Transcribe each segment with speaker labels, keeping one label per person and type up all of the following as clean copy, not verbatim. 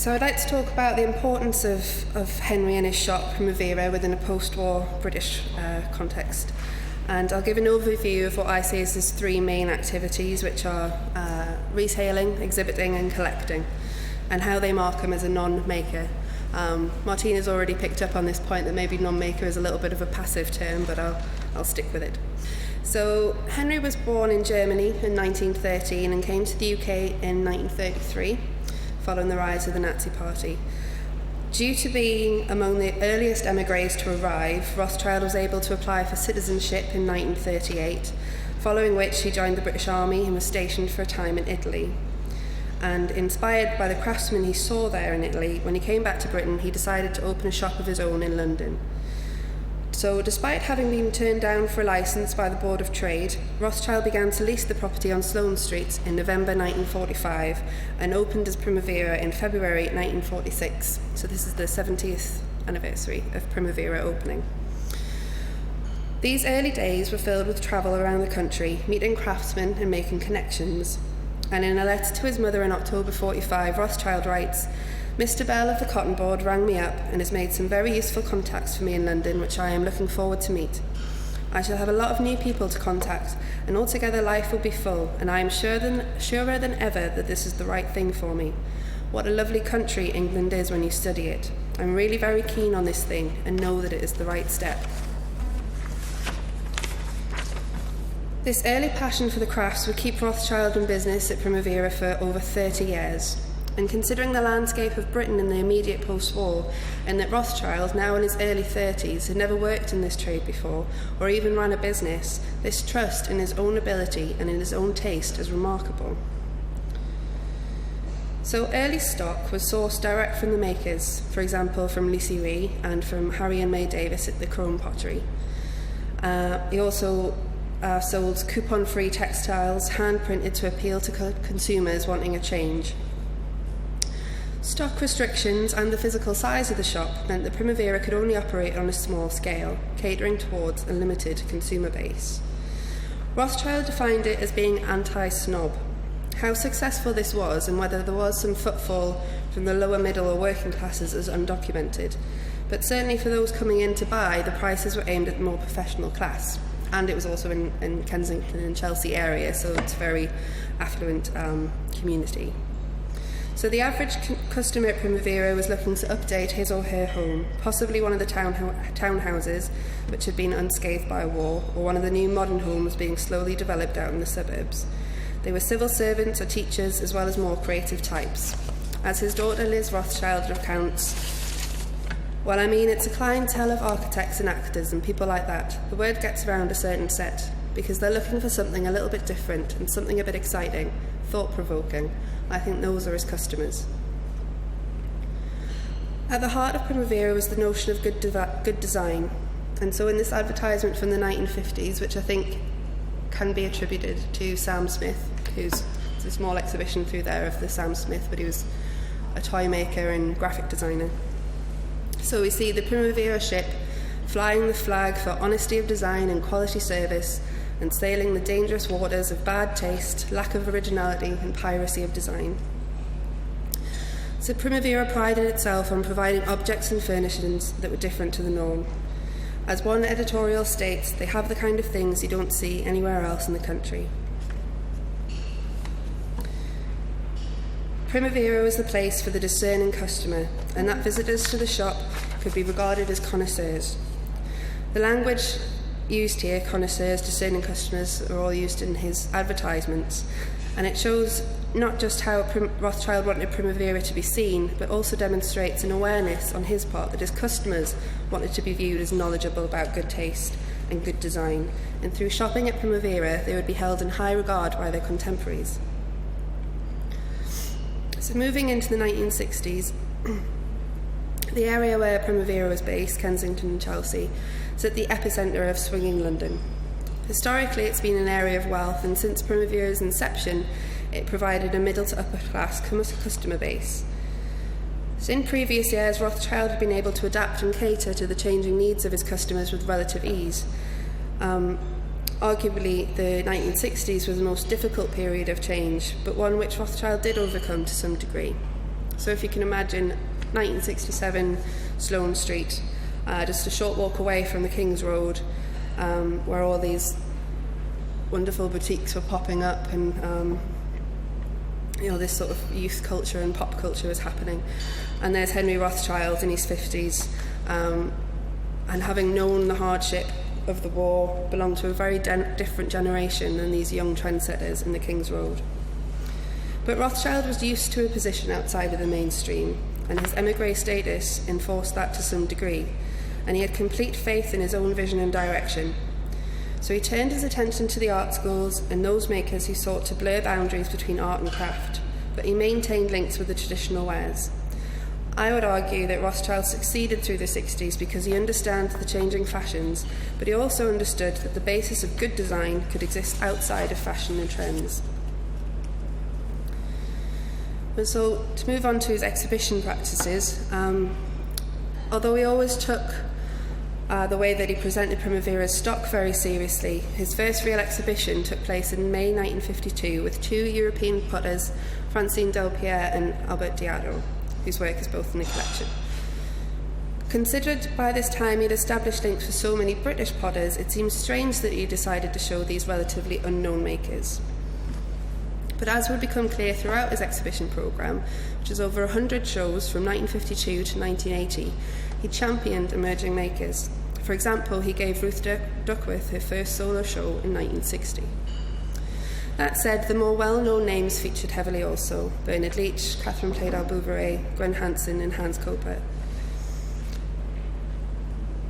Speaker 1: So I'd like to talk about the importance of Henry and his shop Primavera within a post-war British context. And I'll give an overview of what I see as his three main activities, which are retailing, exhibiting and collecting, and how they mark him as a non-maker. Martina's already picked up on this point that maybe non-maker is a little bit of a passive term, but I'll stick with it. So Henry was born in Germany in 1913 and came to the UK in 1933, following the rise of the Nazi Party. Due to being among the earliest émigrés to arrive, Rothschild was able to apply for citizenship in 1938, following which he joined the British Army and was stationed for a time in Italy. And inspired by the craftsmen he saw there in Italy, when he came back to Britain, he decided to open a shop of his own in London. So despite having been turned down for a licence by the Board of Trade, Rothschild began to lease the property on Sloane Street in November 1945 and opened as Primavera in February 1946. So this is the 70th anniversary of Primavera opening. These early days were filled with travel around the country, meeting craftsmen and making connections. And in a letter to his mother in October 45, Rothschild writes, "Mr. Bell of the Cotton Board rang me up and has made some very useful contacts for me in London, which I am looking forward to meet. I shall have a lot of new people to contact, and altogether life will be full, and I am surer than ever that this is the right thing for me. What a lovely country England is when you study it. I'm really very keen on this thing and know that it is the right step." This early passion for the crafts would keep Rothschild in business at Primavera for over 30 years. And considering the landscape of Britain in the immediate post-war, and that Rothschild, now in his early 30s, had never worked in this trade before, or even ran a business, this trust in his own ability and in his own taste is remarkable. So early stock was sourced direct from the makers, for example from Lucy and from Harry and May Davis at the Chrome Pottery. He also sold coupon-free textiles, hand-printed to appeal to consumers wanting a change. Stock restrictions and the physical size of the shop meant that Primavera could only operate on a small scale, catering towards a limited consumer base. Rothschild defined it as being anti-snob. How successful this was and whether there was some footfall from the lower middle or working classes is undocumented, but certainly for those coming in to buy, the prices were aimed at the more professional class. And it was also in Kensington and Chelsea area, so it's a very affluent community. So the average customer at Primavera was looking to update his or her home, possibly one of the townhouses which had been unscathed by a war, or one of the new modern homes being slowly developed out in the suburbs. They were civil servants or teachers, as well as more creative types. As his daughter Liz Rothschild recounts, "Well, I mean, it's a clientele of architects and actors and people like that. The word gets around a certain set, because they're looking for something a little bit different and something a bit exciting, thought-provoking. I think those are his customers." At the heart of Primavera was the notion of good design. And so in this advertisement from the 1950s, which I think can be attributed to Sam Smith, there's a small exhibition through there of the Sam Smith, but he was a toy maker and graphic designer. So we see the Primavera ship flying the flag for honesty of design and quality service, and sailing the dangerous waters of bad taste, lack of originality, and piracy of design. So Primavera prided itself on providing objects and furnishings that were different to the norm. As one editorial states, they have the kind of things you don't see anywhere else in the country. Primavera was the place for the discerning customer, and that visitors to the shop could be regarded as connoisseurs. The language used here, connoisseurs, discerning customers, are all used in his advertisements, and it shows not just how Rothschild wanted Primavera to be seen, but also demonstrates an awareness on his part that his customers wanted to be viewed as knowledgeable about good taste and good design, and through shopping at Primavera they would be held in high regard by their contemporaries. So moving into the 1960s, the area where Primavera was based, Kensington and Chelsea, is at the epicentre of swinging London. Historically, it's been an area of wealth, and since Primavera's inception, it provided a middle to upper class customer base. So in previous years, Rothschild had been able to adapt and cater to the changing needs of his customers with relative ease. Arguably, the 1960s was the most difficult period of change, but one which Rothschild did overcome to some degree. So if you can imagine 1967 Sloane Street, just a short walk away from the King's Road, where all these wonderful boutiques were popping up, and this sort of youth culture and pop culture was happening. And there's Henry Rothschild in his 50s, and having known the hardship of the war, belonged to a very different generation than these young trendsetters in the King's Road. But Rothschild was used to a position outside of the mainstream, and his émigré status enforced that to some degree, and he had complete faith in his own vision and direction. So he turned his attention to the art schools and those makers who sought to blur boundaries between art and craft, but he maintained links with the traditional wares. I would argue that Rothschild succeeded through the 60s because he understood the changing fashions, but he also understood that the basis of good design could exist outside of fashion and trends. And so, to move on to his exhibition practices, although he always took the way that he presented Primavera's stock very seriously, his first real exhibition took place in May 1952 with two European potters, Francine Delpierre and Albert Diado, whose work is both in the collection. Considered by this time he'd established links with so many British potters, it seems strange that he decided to show these relatively unknown makers. But as would become clear throughout his exhibition programme, which is over 100 shows from 1952 to 1980, he championed emerging makers. For example, he gave Ruth Duckworth her first solo show in 1960. That said, the more well-known names featured heavily also: Bernard Leach, Catherine Pladel-Bouveret, Gwen Hansen and Hans Koper.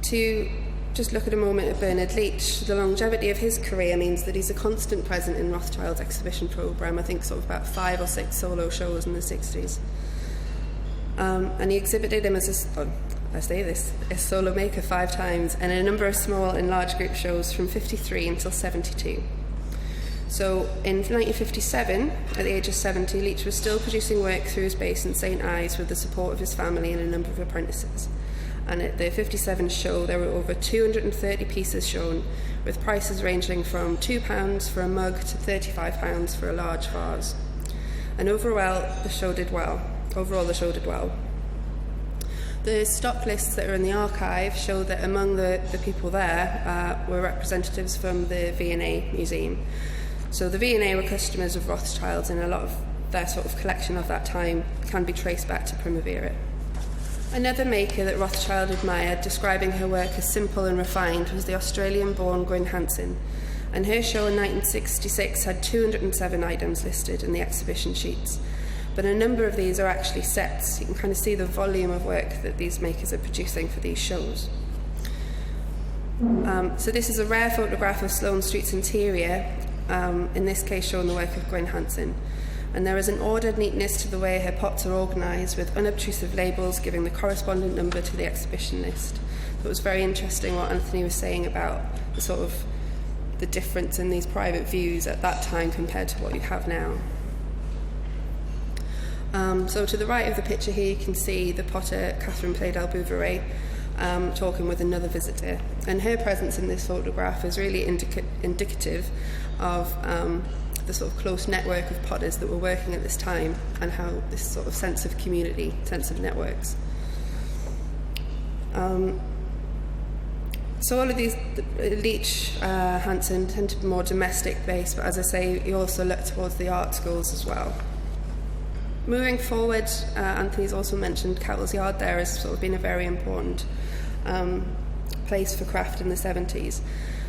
Speaker 1: To just look at a moment at Bernard Leach, the longevity of his career means that he's a constant present in Rothschild's exhibition programme, I think sort of about 5 or 6 solo shows in the 60s. And he exhibited him as a solo maker 5 times, and a number of small and large group shows from 53 until 72. So in 1957, at the age of 70, Leach was still producing work through his base in St Ives with the support of his family and a number of apprentices. And at the 57 show, there were over 230 pieces shown, with prices ranging from £2 for a mug to £35 for a large vase. And overall, the show did well. The stock lists that are in the archive show that among the people there were representatives from the V&A Museum. So the V&A were customers of Rothschild's, and a lot of their sort of collection of that time can be traced back to Primavera. Another maker that Rothschild admired, describing her work as simple and refined, was the Australian-born Gwen Hansen, and her show in 1966 had 207 items listed in the exhibition sheets. But a number of these are actually sets. You can kind of see the volume of work that these makers are producing for these shows. So this is a rare photograph of Sloane Street's interior, in this case showing the work of Gwen Hansen. And there is an ordered neatness to the way her pots are organised, with unobtrusive labels giving the corresponding number to the exhibition list. It was very interesting what Anthony was saying about the sort of the difference in these private views at that time compared to what you have now. So to the right of the picture here, you can see the potter Catherine Pladel-Bouveret talking with another visitor, and her presence in this photograph is really indicative of the sort of close network of potters that were working at this time, and how this sort of sense of community, sense of networks. So all of these, Leach, Hansen, tend to be more domestic based, but as I say, you also look towards the art schools as well. Moving forward, Anthony's also mentioned Kettle's Yard there as sort of being a very important place for craft in the 70s.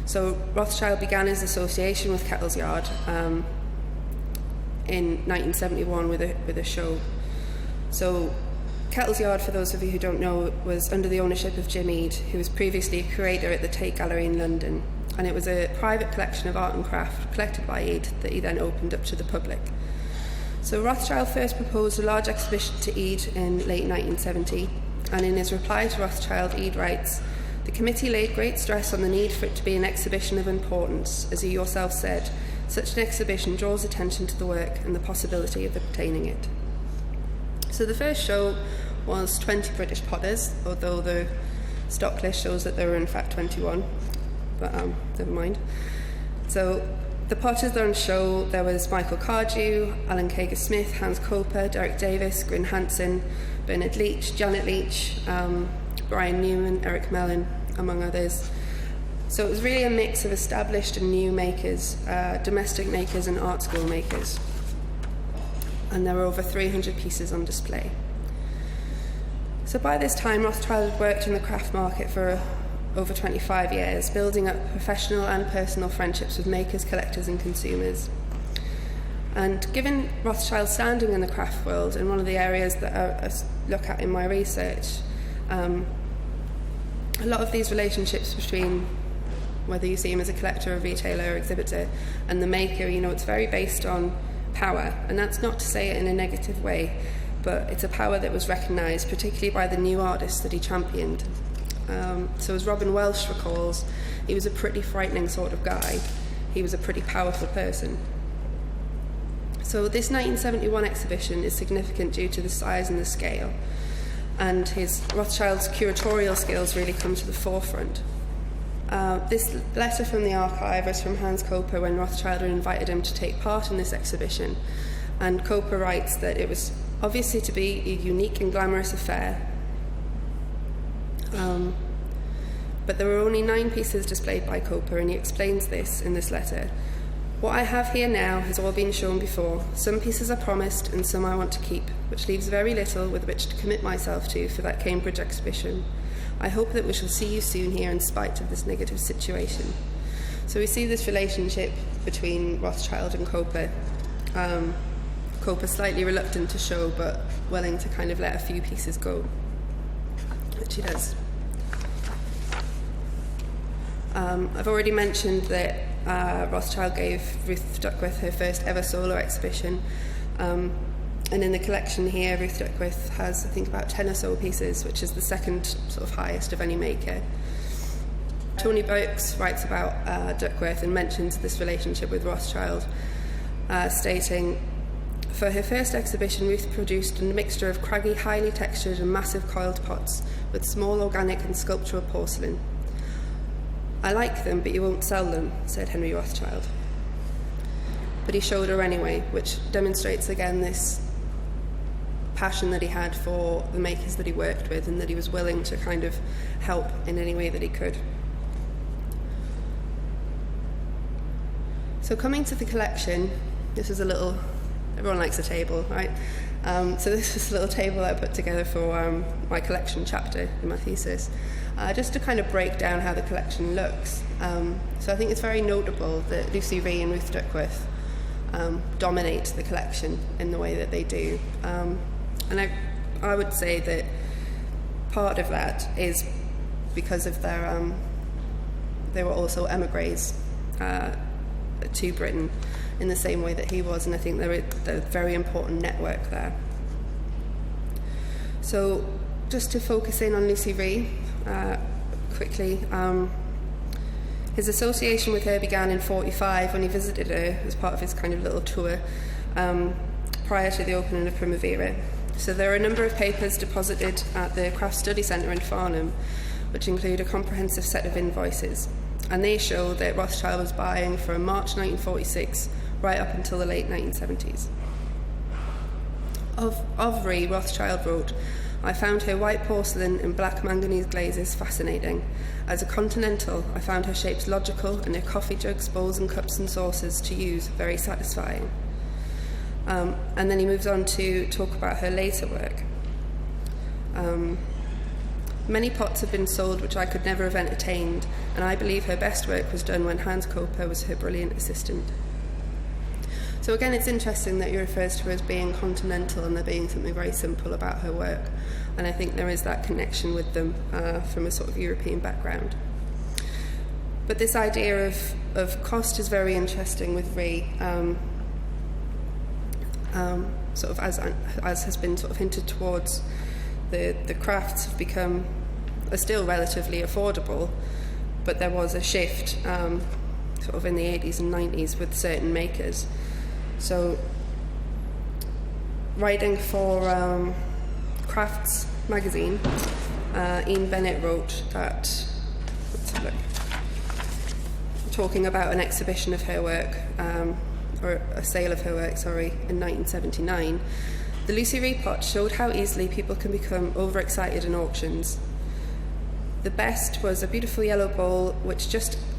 Speaker 1: So Rothschild began his association with Kettle's Yard in 1971 with a show. So Kettle's Yard, for those of you who don't know, was under the ownership of Jim Eade, who was previously a curator at the Tate Gallery in London, and it was a private collection of art and craft collected by Eade that he then opened up to the public. So Rothschild first proposed a large exhibition to Eade in late 1970, and in his reply to Rothschild, Eade writes, "The committee laid great stress on the need for it to be an exhibition of importance. As you yourself said, such an exhibition draws attention to the work and the possibility of obtaining it." So the first show was 20 British potters, although the stock list shows that there were in fact 21, but never mind. So The potters on show, there was Michael Cardew, Alan Kager-Smith, Hans Koper, Derek Davis, Gwyn Hansen, Bernard Leach, Janet Leach, Brian Newman, Eric Mellon, among others. So it was really a mix of established and new makers, domestic makers and art school makers. And there were over 300 pieces on display. So by this time, Rothschild had worked in the craft market for over 25 years, building up professional and personal friendships with makers, collectors and consumers. And given Rothschild's standing in the craft world, in one of the areas that I look at in my research, a lot of these relationships between, whether you see him as a collector or retailer or exhibitor, and the maker, it's very based on power. And that's not to say it in a negative way, but it's a power that was recognised, particularly by the new artists that he championed. So as Robin Welsh recalls, he was a pretty frightening sort of guy. He was a pretty powerful person. So this 1971 exhibition is significant due to the size and the scale, and Rothschild's curatorial skills really come to the forefront. This letter from the archive is from Hans Koper when Rothschild had invited him to take part in this exhibition, and Koper writes that it was obviously to be a unique and glamorous affair, but there were only 9 pieces displayed by Koper, and he explains this in this letter. What I have here now has all been shown before. Some pieces are promised and some I want to keep, which leaves very little with which to commit myself to for that Cambridge exhibition. I hope that we shall see you soon here in spite of this negative situation. So we see this relationship between Rothschild and Koper. Koper slightly reluctant to show, but willing to kind of let a few pieces go, which he does. I've already mentioned that Rothschild gave Ruth Duckworth her first ever solo exhibition, and in the collection here Ruth Duckworth has I think about 10 or so pieces, which is the second sort of highest of any maker. Tony Burks writes about Duckworth and mentions this relationship with Rothschild, stating, for her first exhibition, Ruth produced a mixture of craggy, highly textured and massive coiled pots with small organic and sculptural porcelain. I like them, but you won't sell them, said Henry Rothschild. But he showed her anyway, which demonstrates again this passion that he had for the makers that he worked with, and that he was willing to kind of help in any way that he could. So coming to the collection, this is a little, everyone likes a table, right? So this is a little table I put together for my collection chapter in my thesis, just to kind of break down how the collection looks. So I think it's very notable that Lucy Ree and Ruth Duckworth dominate the collection in the way that they do. And I would say that part of that is because of their, they were also emigres to Britain in the same way that he was, and I think they're a very important network there. So just to focus in on Lucy Ree quickly, his association with her began in 1945 when he visited her as part of his kind of little tour prior to the opening of Primavera. So there are a number of papers deposited at the Craft Study Centre in Farnham, which include a comprehensive set of invoices, and they show that Rothschild was buying from March 1946 right up until the late 1970s. Of Ree, Rothschild wrote, I found her white porcelain and black manganese glazes fascinating. As a continental, I found her shapes logical and her coffee jugs, bowls and cups and saucers to use very satisfying. And then he moves on to talk about her later work. Many pots have been sold which I could never have entertained, and I believe her best work was done when Hans Koper was her brilliant assistant. So again, it's interesting that he refers to her as being continental and there being something very simple about her work, and I think there is that connection with them from a sort of European background. But this idea of cost is very interesting with Ree, sort of as has been sort of hinted towards. The crafts are still relatively affordable, but there was a shift sort of in the 80s and 90s with certain makers. So writing for Crafts magazine, Ian Bennett wrote that, let's have a look. talking about an exhibition of her work, or a sale of her work, in 1979, the Lucy repot showed how easily people can become overexcited in auctions. The best was a beautiful yellow bowl, which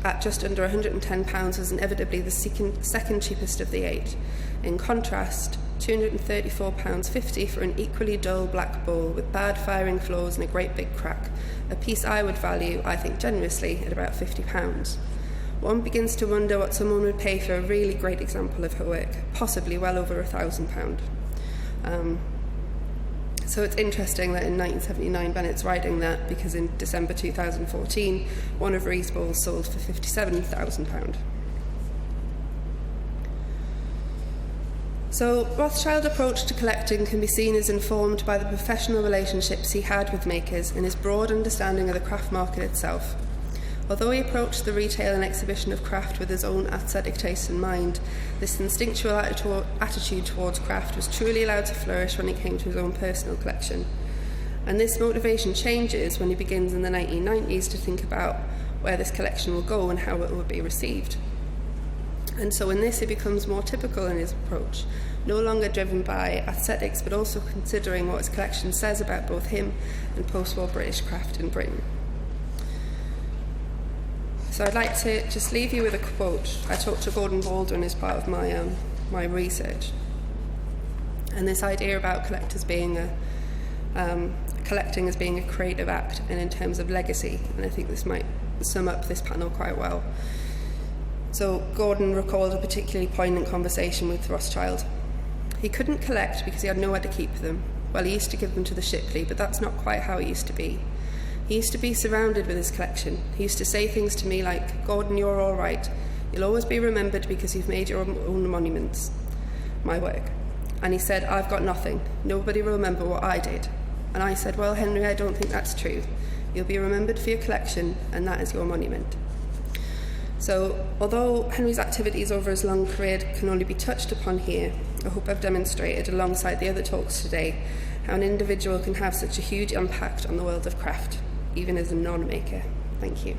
Speaker 1: at just under £110 was inevitably the second cheapest of the 8. In contrast, £234.50 for an equally dull black bowl with bad firing floors and a great big crack, a piece I would value, I think generously, at about £50. One begins to wonder what someone would pay for a really great example of her work, possibly well over £1,000. So it's interesting that in 1979 Bennett's writing that, because in December 2014 one of Ree's bowls sold for £57,000. So Rothschild's approach to collecting can be seen as informed by the professional relationships he had with makers and his broad understanding of the craft market itself. Although he approached the retail and exhibition of craft with his own aesthetic taste in mind, this instinctual attitude towards craft was truly allowed to flourish when it came to his own personal collection. And this motivation changes when he begins in the 1990s to think about where this collection will go and how it will be received. And so in this it becomes more typical in his approach, no longer driven by aesthetics but also considering what his collection says about both him and post-war British craft in Britain. So I'd like to just leave you with a quote. I talked to Gordon Baldwin as part of my research, and this idea about collecting as being a creative act and in terms of legacy, and I think this might sum up this panel quite well. So Gordon recalled a particularly poignant conversation with Rothschild. He couldn't collect because he had nowhere to keep them. Well, he used to give them to the Shipley, but that's not quite how it used to be. He used to be surrounded with his collection. He used to say things to me like, "Gordon, you're all right. You'll always be remembered because you've made your own monuments, my work." And he said, "I've got nothing. Nobody will remember what I did." And I said, "Well, Henry, I don't think that's true. You'll be remembered for your collection, and that is your monument." So, although Henry's activities over his long career can only be touched upon here, I hope I've demonstrated, alongside the other talks today, how an individual can have such a huge impact on the world of craft, even as a non-maker. Thank you.